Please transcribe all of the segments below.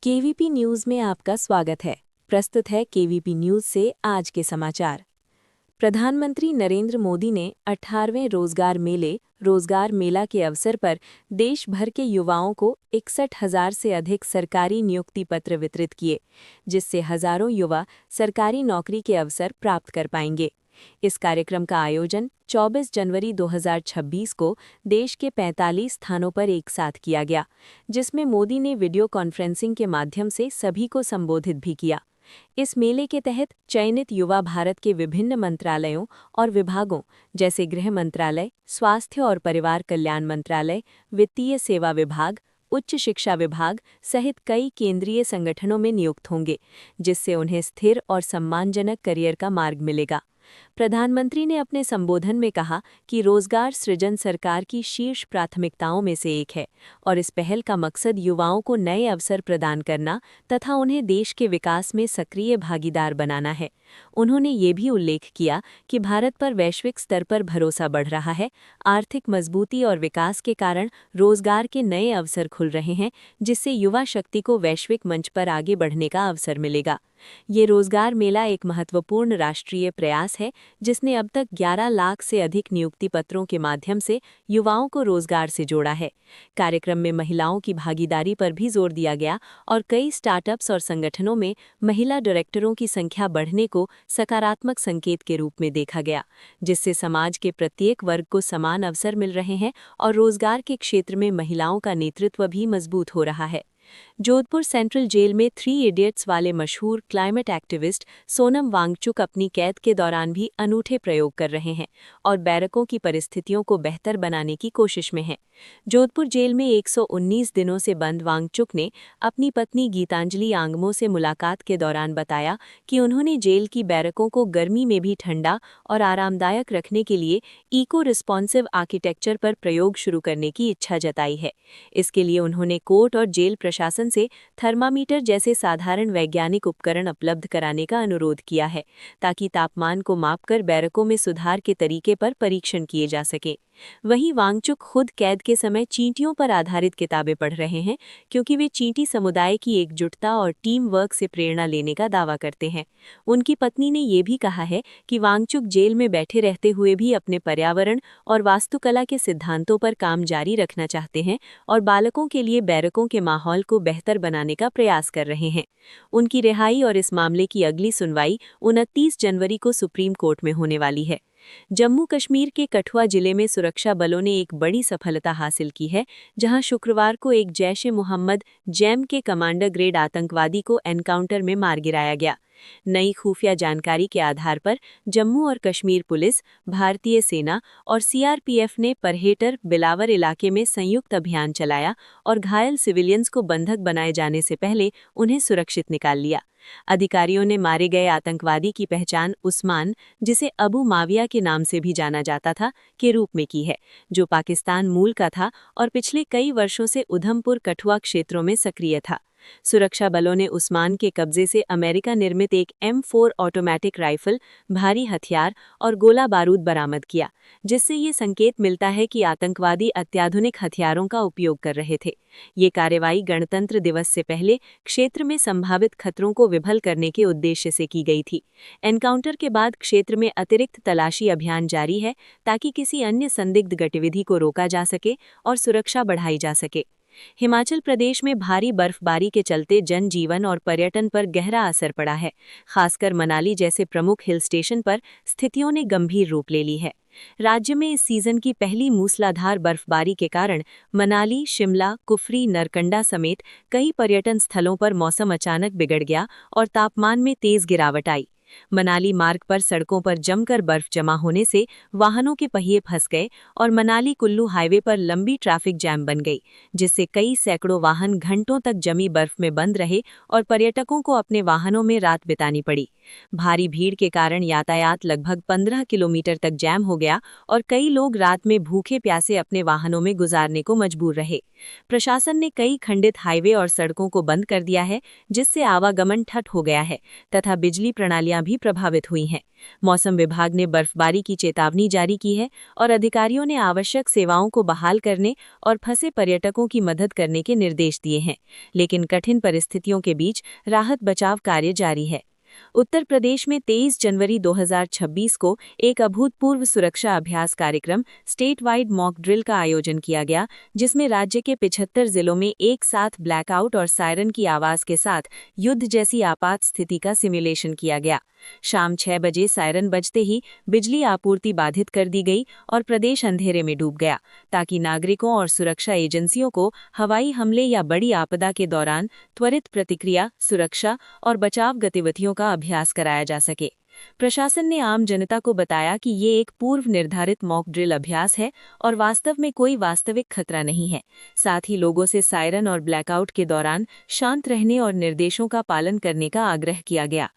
KVP news में आपका स्वागत है। प्रस्तुत है केवीपी न्यूज़ से आज के समाचार। प्रधानमंत्री नरेंद्र मोदी ने 18वें रोजगार मेला के अवसर पर देश भर के युवाओं को 61,000 से अधिक सरकारी नियुक्ति पत्र वितरित किए, जिससे हजारों युवा सरकारी नौकरी के अवसर प्राप्त कर पाएंगे। इस कार्यक्रम का आयोजन 24 जनवरी 2026 को देश के 45 स्थानों पर एक साथ किया गया, जिसमें मोदी ने वीडियो कॉन्फ्रेंसिंग के माध्यम से सभी को संबोधित भी किया। इस मेले के तहत चयनित युवा भारत के विभिन्न मंत्रालयों और विभागों जैसे गृह मंत्रालय, स्वास्थ्य और परिवार कल्याण मंत्रालय, वित्तीय सेवा विभाग, उच्च शिक्षा विभाग सहित कई केंद्रीय संगठनों में नियुक्त होंगे, जिससे उन्हें स्थिर और सम्मानजनक करियर का मार्ग मिलेगा। प्रधानमंत्री ने अपने संबोधन में कहा कि रोजगार सृजन सरकार की शीर्ष प्राथमिकताओं में से एक है और इस पहल का मकसद युवाओं को नए अवसर प्रदान करना तथा उन्हें देश के विकास में सक्रिय भागीदार बनाना है। उन्होंने ये भी उल्लेख किया कि भारत पर वैश्विक स्तर पर भरोसा बढ़ रहा है। आर्थिक मजबूती और विकास के कारण रोजगार के नए अवसर खुल रहे हैं, जिससे युवा शक्ति को वैश्विक मंच पर आगे बढ़ने का अवसर मिलेगा। ये रोजगार मेला एक महत्वपूर्ण राष्ट्रीय प्रयास है, जिसने अब तक 11 लाख से अधिक नियुक्ति पत्रों के माध्यम से युवाओं को रोजगार से जोड़ा है। कार्यक्रम में महिलाओं की भागीदारी पर भी जोर दिया गया और कई स्टार्टअप्स और संगठनों में महिला डायरेक्टरों की संख्या बढ़ने को सकारात्मक संकेत के रूप में देखा गया, जिससे समाज के प्रत्येक वर्ग को समान अवसर मिल रहे हैं और रोजगार के क्षेत्र में महिलाओं का नेतृत्व भी मजबूत हो रहा है। जोधपुर सेंट्रल जेल में 3 इडियट्स वाले मशहूर क्लाइमेट एक्टिविस्ट सोनम वांगचुक अपनी कैद के दौरान भी अनूठे प्रयोग कर रहे हैं और बैरकों की परिस्थितियों को बेहतर बनाने की कोशिश में हैं। जोधपुर जेल में 119 दिनों से बंद वांगचुक ने अपनी पत्नी गीतांजलि आंगमो से मुलाकात के दौरान बताया कि उन्होंने जेल की बैरकों को गर्मी में भी ठंडा और आरामदायक रखने के लिए इको रिस्पॉन्सिव आर्किटेक्चर पर प्रयोग शुरू करने की इच्छा जताई है। इसके लिए उन्होंने कोर्ट और जेल प्रशासन से थर्मामीटर जैसे साधारण वैज्ञानिक उपकरण उपलब्ध कराने का अनुरोध किया है, ताकि तापमान को मापकर बैरकों में सुधार के तरीके पर परीक्षण किए जा सके। वहीं वांगचुक खुद कैद के समय चींटियों पर आधारित किताबें पढ़ रहे हैं, क्योंकि वे चींटी समुदाय की एकजुटता और टीम वर्क से प्रेरणा लेने का दावा करते हैं। उनकी पत्नी ने ये भी कहा है कि वांगचुक जेल में बैठे रहते हुए भी अपने पर्यावरण और वास्तुकला के सिद्धांतों पर काम जारी रखना चाहते हैं और बालकों के लिए बैरकों के माहौल को बेहतर बनाने का प्रयास कर रहे हैं। उनकी रिहाई और इस मामले की अगली सुनवाई 29 जनवरी को सुप्रीम कोर्ट में होने वाली है। जम्मू कश्मीर के कठुआ जिले में सुरक्षा बलों ने एक बड़ी सफलता हासिल की है, जहां शुक्रवार को एक जैश-ए-मोहम्मद जैम के कमांडर ग्रेड आतंकवादी को एनकाउंटर में मार गिराया गया। नई खुफिया जानकारी के आधार पर जम्मू और कश्मीर पुलिस, भारतीय सेना और सीआरपीएफ ने परहेटर बिलावर इलाके में संयुक्त अभियान चलाया और घायल सिविलियंस को बंधक बनाए जाने से पहले उन्हें सुरक्षित निकाल लिया। अधिकारियों ने मारे गए आतंकवादी की पहचान उस्मान, जिसे अबू माविया के नाम से भी जाना जाता था, के रूप में की है, जो पाकिस्तान मूल का था और पिछले कई वर्षों से उधमपुर कठुआ क्षेत्रों में सक्रिय था। सुरक्षा बलों ने उस्मान के कब्जे से अमेरिका निर्मित एक M4 ऑटोमैटिक राइफल, भारी हथियार और गोला बारूद बरामद किया, जिससे ये संकेत मिलता है कि आतंकवादी अत्याधुनिक हथियारों का उपयोग कर रहे थे। ये कार्रवाई गणतंत्र दिवस से पहले क्षेत्र में संभावित खतरों को विफल करने के उद्देश्य से की गई थी। एनकाउंटर के बाद क्षेत्र में अतिरिक्त तलाशी अभियान जारी है, ताकि किसी अन्य संदिग्ध गतिविधि को रोका जा सके और सुरक्षा बढ़ाई जा सके। हिमाचल प्रदेश में भारी बर्फबारी के चलते जनजीवन और पर्यटन पर गहरा असर पड़ा है। खासकर मनाली जैसे प्रमुख हिल स्टेशन पर स्थितियों ने गंभीर रूप ले ली है। राज्य में इस सीजन की पहली मूसलाधार बर्फबारी के कारण मनाली, शिमला, कुफरी, नरकंडा समेत कई पर्यटन स्थलों पर मौसम अचानक बिगड़ गया और तापमान में तेज गिरावट आई। मनाली मार्ग पर सड़कों पर जमकर बर्फ जमा होने से वाहनों के पहिए फंस गए और मनाली कुल्लू हाईवे पर लंबी ट्रैफिक जैम बन गई, जिससे कई सैकड़ों वाहन घंटों तक जमी बर्फ में बंद रहे और पर्यटकों को अपने वाहनों में रात बितानी पड़ी। भारी भीड़ के कारण यातायात लगभग 15 किलोमीटर तक जैम हो गया और कई लोग रात में भूखे प्यासे अपने वाहनों में गुजारने को मजबूर रहे। प्रशासन ने कई खंडित हाईवे और सड़कों को बंद कर दिया है, जिससे आवागमन ठप हो गया है तथा बिजली प्रणालियां गतिविधियां भी प्रभावित हुई हैं। मौसम विभाग ने बर्फबारी की चेतावनी जारी की है और अधिकारियों ने आवश्यक सेवाओं को बहाल करने और फंसे पर्यटकों की मदद करने के निर्देश दिए हैं, लेकिन कठिन परिस्थितियों के बीच राहत बचाव कार्य जारी है। उत्तर प्रदेश में 23 जनवरी 2026 को एक अभूतपूर्व सुरक्षा अभ्यास कार्यक्रम स्टेट वाइड मॉक ड्रिल का आयोजन किया गया, जिसमें राज्य के 75 जिलों में एक साथ ब्लैकआउट और सायरन की आवाज के साथ युद्ध जैसी आपात स्थिति का सिमुलेशन किया गया। शाम 6 बजे सायरन बजते ही बिजली आपूर्ति बाधित कर दी गई और प्रदेश अंधेरे में डूब गया, ताकि नागरिकों और सुरक्षा एजेंसियों को हवाई हमले या बड़ी आपदा के दौरान त्वरित प्रतिक्रिया, सुरक्षा और बचाव गतिविधियों का अभ्यास कराया जा सके। प्रशासन ने आम जनता को बताया कि ये एक पूर्व निर्धारित मॉक ड्रिल अभ्यास है और वास्तव में कोई वास्तविक खतरा नहीं है। साथ ही लोगों से सायरन और ब्लैकआउट के दौरान शांत रहने और निर्देशों का पालन करने का आग्रह किया गया।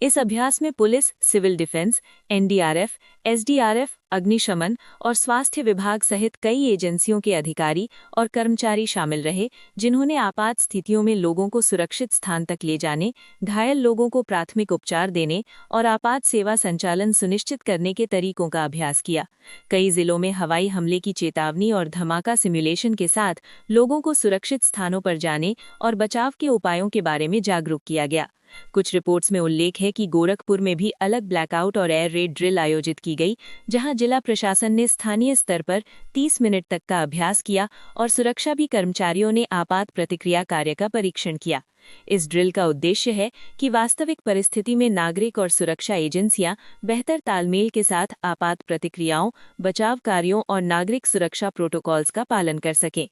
इस अभ्यास में police, civil defence, NDRF, SDRF, अग्निशमन और स्वास्थ्य विभाग सहित कई एजेंसियों के अधिकारी और कर्मचारी शामिल रहे, जिन्होंने आपात स्थितियों में लोगों को सुरक्षित स्थान तक ले जाने, घायल लोगों को प्राथमिक उपचार देने और आपात सेवा संचालन सुनिश्चित करने के तरीकों का अभ्यास किया। कई जिलों में हवाई हमले की चेतावनी और धमाका सिमुलेशन के साथ लोगों को सुरक्षित स्थानों पर जाने और बचाव के उपायों के बारे में जागरूक किया गया। कुछ रिपोर्ट्स में उल्लेख है कि गोरखपुर में भी अलग ब्लैकआउट और एयर रेड ड्रिल आयोजित की गई, जहां जिला प्रशासन ने स्थानीय स्तर पर 30 मिनट तक का अभ्यास किया और सुरक्षा भी कर्मचारियों ने आपात प्रतिक्रिया कार्य का परीक्षण किया। इस ड्रिल का उद्देश्य है कि वास्तविक परिस्थिति में नागरिक और सुरक्षा एजेंसियां बेहतर तालमेल के साथ आपात प्रतिक्रियाओं, बचाव कार्यों और नागरिक सुरक्षा प्रोटोकॉल्स का पालन कर सकें।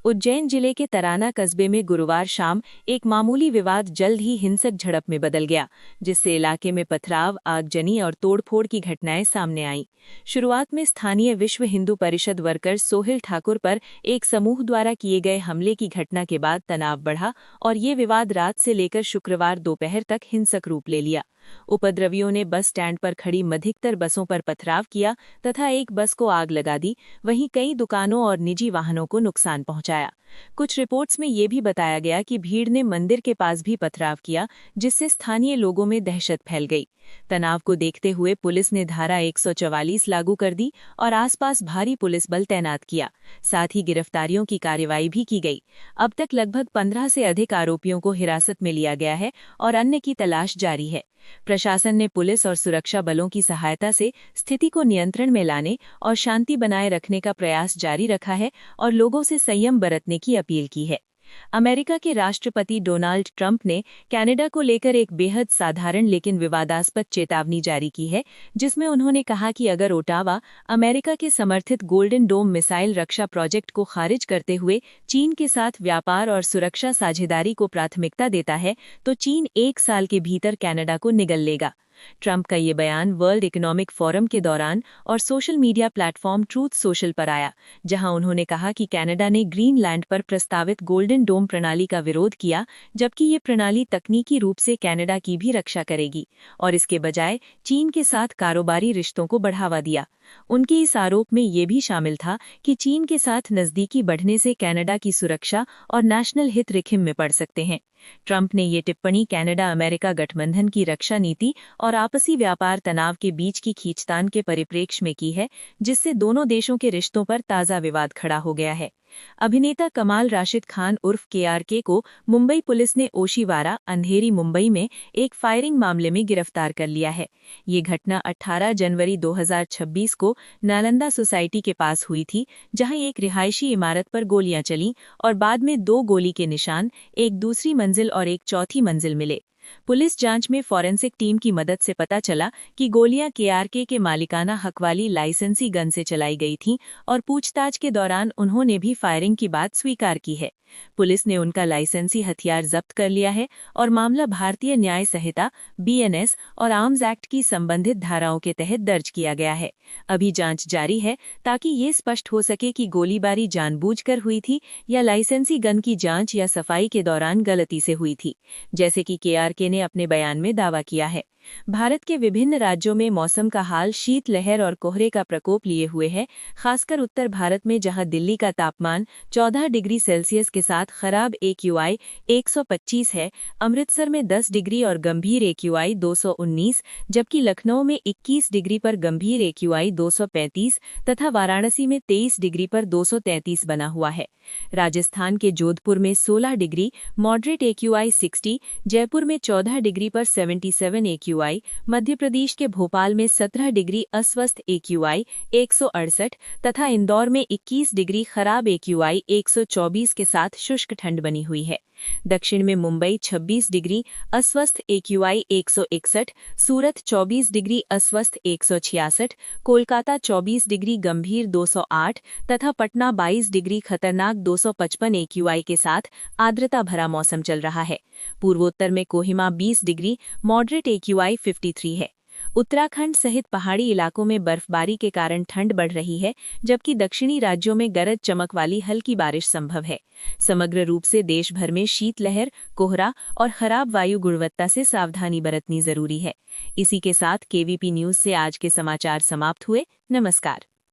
उज्जैन जिले के तराना कस्बे में गुरुवार शाम एक मामूली विवाद जल्द ही हिंसक झड़प में बदल गया, जिससे इलाके में पथराव, आगजनी और तोड़फोड़ की घटनाएं सामने आईं। शुरुआत में स्थानीय विश्व हिंदू परिषद वर्कर सोहिल ठाकुर पर एक समूह द्वारा किए गए हमले की घटना के बाद तनाव बढ़ा और ये विवाद रात से लेकर शुक्रवार दोपहर तक हिंसक रूप ले लिया। उपद्रवियों ने बस स्टैंड पर खड़ी अधिकतर बसों पर पथराव किया तथा एक बस को आग लगा दी, वहीं कई दुकानों और निजी वाहनों को नुकसान पहुंचाया। कुछ रिपोर्ट्स में ये भी बताया गया कि भीड़ ने मंदिर के पास भी पथराव किया, जिससे स्थानीय लोगों में दहशत फैल गई। तनाव को देखते हुए पुलिस ने धारा 144 लागू कर दी और आसपास भारी पुलिस बल तैनात किया। साथ ही गिरफ्तारियों की कार्रवाई भी की गई। अब तक लगभग 15 से अधिक आरोपियों को हिरासत में लिया गया है और अन्य की तलाश जारी है। प्रशासन ने पुलिस और सुरक्षा बलों की सहायता से स्थिति को नियंत्रण में लाने और शांति बनाए रखने का प्रयास जारी रखा है और लोगों से संयम बरतने की अपील की है। अमेरिका के राष्ट्रपति डोनाल्ड ट्रंप ने कनाडा को लेकर एक बेहद साधारण लेकिन विवादास्पद चेतावनी जारी की है, जिसमें उन्होंने कहा कि अगर ओटावा अमेरिका के समर्थित गोल्डन डोम मिसाइल रक्षा प्रोजेक्ट को खारिज करते हुए चीन के साथ व्यापार और सुरक्षा साझेदारी को प्राथमिकता देता है, तो चीन 1 साल के भीतर कनाडा को निगल लेगा। ट्रंप का ये बयान वर्ल्ड इकोनॉमिक फोरम के दौरान और social media platform truth social पर आया, जहां उन्होंने कहा कि कनाडा ने ग्रीनलैंड पर प्रस्तावित गोल्डन डोम प्रणाली का विरोध किया, जबकि ये प्रणाली तकनीकी रूप से कनाडा की भी रक्षा करेगी और इसके बजाय चीन के साथ कारोबारी रिश्तों को बढ़ावा दिया। उनके इस आरोप में ये भी शामिल था कि चीन के साथ नजदीकी बढ़ने से कनाडा की सुरक्षा और नेशनल हित रिखिम में पड़ सकते हैं। ट्रंप ने ये टिप्पणी कनाडा अमेरिका गठबंधन की रक्षा नीति और आपसी व्यापार तनाव के बीच की खींचतान के परिप्रेक्ष्य में की है, जिससे दोनों देशों के रिश्तों पर ताज़ा विवाद खड़ा हो गया है। अभिनेता कमाल राशिद खान उर्फ केआरके को मुंबई पुलिस ने ओशिवारा, अंधेरी, मुंबई में एक फायरिंग मामले में गिरफ्तार कर लिया है। ये घटना 18 जनवरी 2026 को नालंदा सोसाइटी के पास हुई थी, जहां एक रिहायशी इमारत पर गोलियां चलीं और बाद में 2 गोली के निशान, एक दूसरी मंजिल और एक चौथी मंजिल मिले। पुलिस जांच में फॉरेंसिक टीम की मदद से पता चला कि गोलियां केआरके के मालिकाना हक वाली लाइसेंसी गन से चलाई गई थीं और पूछताछ के दौरान उन्होंने भी फायरिंग की बात स्वीकार की है। पुलिस ने उनका लाइसेंसी हथियार जब्त कर लिया है और मामला भारतीय न्याय संहिता बीएनएस और आर्म्स एक्ट की संबंधित धाराओं के तहत दर्ज किया गया है। अभी जांच जारी है ताकि ये स्पष्ट हो सके कि गोलीबारी जानबूझकर हुई थी या लाइसेंसी गन की जांच या सफाई के दौरान गलती से हुई थी, जैसे कि केआरके ने अपने बयान में दावा किया है। भारत के विभिन्न राज्यों में मौसम का हाल शीतलहर और कोहरे का प्रकोप लिए हुए है। खासकर उत्तर भारत में जहां दिल्ली का तापमान 14 डिग्री सेल्सियस के साथ खराब AQI 125 है, अमृतसर में 10 डिग्री और गंभीर AQI 219, जबकि लखनऊ में 21 डिग्री पर गंभीर AQI 235 तथा वाराणसी में 23 डिग्री पर 233 बना हुआ है। राजस्थान के जोधपुर में 16 डिग्री मॉडरेट AQI 60, जयपुर में 14 डिग्री पर 77 AQI, मध्य प्रदेश के भोपाल में 17 डिग्री अस्वस्थ AQI 168 तथा इंदौर में 21 डिग्री खराब AQI 124 के साथ शुष्क ठंड बनी हुई है। दक्षिण में मुंबई 26 डिग्री अस्वस्थ AQI 161, सूरत 24 डिग्री अस्वस्थ 166, कोलकाता 24 डिग्री गंभीर 208 तथा पटना 22 डिग्री खतरनाक 255 AQI के साथ आर्द्रता भरा मौसम चल रहा है। पूर्वोत्तर में कोहिमा 20 डिग्री मॉडरेट AQI 53 है। उत्तराखंड सहित पहाड़ी इलाकों में बर्फबारी के कारण ठंड बढ़ रही है, जबकि दक्षिणी राज्यों में गरज चमक वाली हल्की बारिश संभव है। समग्र रूप से देश भर में शीतलहर, कोहरा और खराब वायु गुणवत्ता से सावधानी बरतनी जरूरी है। इसी के साथ KVP न्यूज से आज के समाचार समाप्त हुए। नमस्कार।